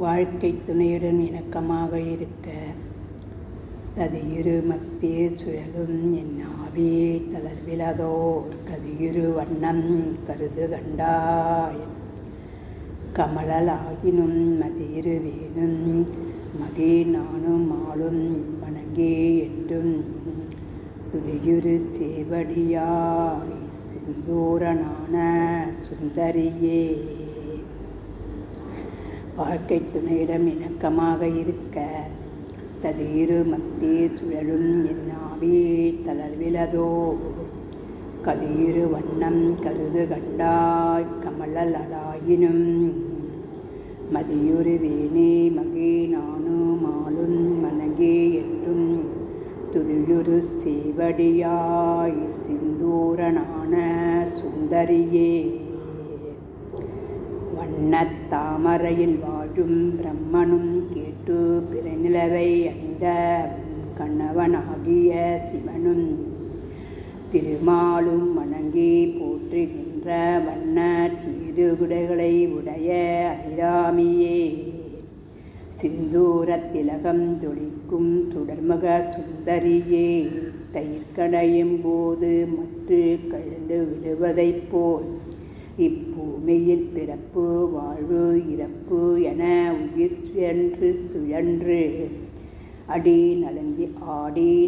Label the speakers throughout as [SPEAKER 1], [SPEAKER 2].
[SPEAKER 1] வாழ்க்கை துணையுடன் இணக்கமாக இருக்க ததியிரு மத்திய சுழலும் என் ஆவி தளர்விலதோர் கதியிரு வண்ணம் கருது கண்டாய் கமலலாகினும் மதியிரு வேணும் மகி நானும் ஆளும் வணங்கி என்றும் துதியுரு சேவடியாய் சிந்தூரனான சுந்தரியே. வாழ்க்கை துணையிடம் இணக்கமாக இருக்க ததியிரு மத்திய சுழலும் என் ஆவி தளர்விலதோ கதியிரு வண்ணம் கருது கண்டாய் கமலலாயினும் மதியுரு வேணி மகி நானு மாலும் மனகே என்றும் துதியுரு சேவடியாய் சிந்தூரனான சுந்தரியே. வண்ணத் தாமரையில் வாழும் பிரம்மனும் கேட்டு பிறநிலவை அணிந்த கண்ணவனாகிய சிவனும் திருமாலும் வணங்கி போற்றுகின்ற வண்ண தீதுகுடைகளை உடைய அபிராமியே. சிந்தூரத் திலகம் தொளிக்கும் சுடர்மக சுந்தரியே. தயிர்கடையும் போது மற்று கழந்து விடுவதைப் போல் இப்பூமியில் பிறப்பு வாழ்வு இறப்பு என உயிர் சுழன்று ஆடி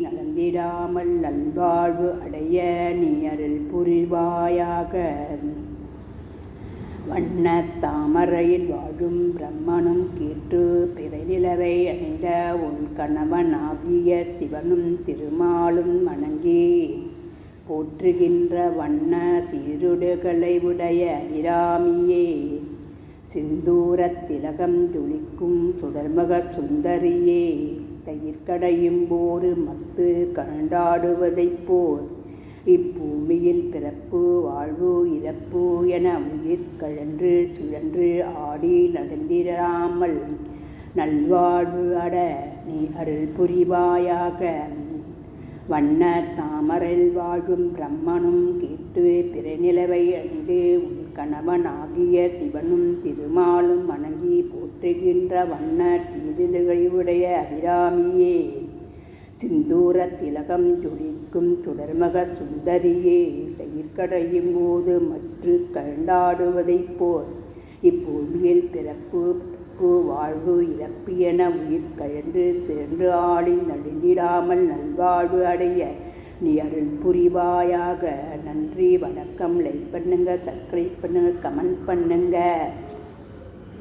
[SPEAKER 1] நலந்திடாமல் நல்வாழ்வு அடைய நீ அருள் புரிவாயாக. வண்ணத் தாமரையில் வாழும் பிரம்மனும் கேட்டு பிறைநிலவை அணிந்த உன் கணவனாகிய சிவனும் திருமாலும் வணங்கி போற்றுகின்ற வண்ண சீருடுகளை உடைய அபிராமியே. சிந்தூரத் திலகம் ஜொலிக்கும் சுடர்மக சுந்தரியே. தயிர்கடையும் போது மத்து கண்டாடுவதைப் போல் இப்பூமியில் பிறப்பு வாழ்வு இறப்பு என உயிர் கழன்று சுழன்று ஆடி நடந்திடாமல் நல்வாழ்வு அட நீ அருள் புரிவாயாக. வண்ண தாமரையில் வாழும் பிரம்மனும் கேட்டு பிறநிலவை அணிந்து உன் கணவனாகிய சிவனும் திருமாலும் வணங்கி போற்றுகின்ற வண்ண தீதுகையுடைய அபிராமியே. சிந்தூரத் திலகம் ஜொலிக்கும் சுடர்மக சுந்தரியே. தயிர்கடையும் போது மற்று கண்டாடுவதைப் போல் இப்பூமியில் பிறப்பு வாழ்வு இறப்பு என உயிர் கழன்று சென்று ஆடி நடுங்கிடாமல் நல்வாழ்வு அடைய நீ அருள் புரிவாயாக. நன்றி, வணக்கம். லைக் பண்ணுங்க, சப்ஸ்கிரைப் பண்ணுங்க, கமெண்ட் பண்ணுங்க.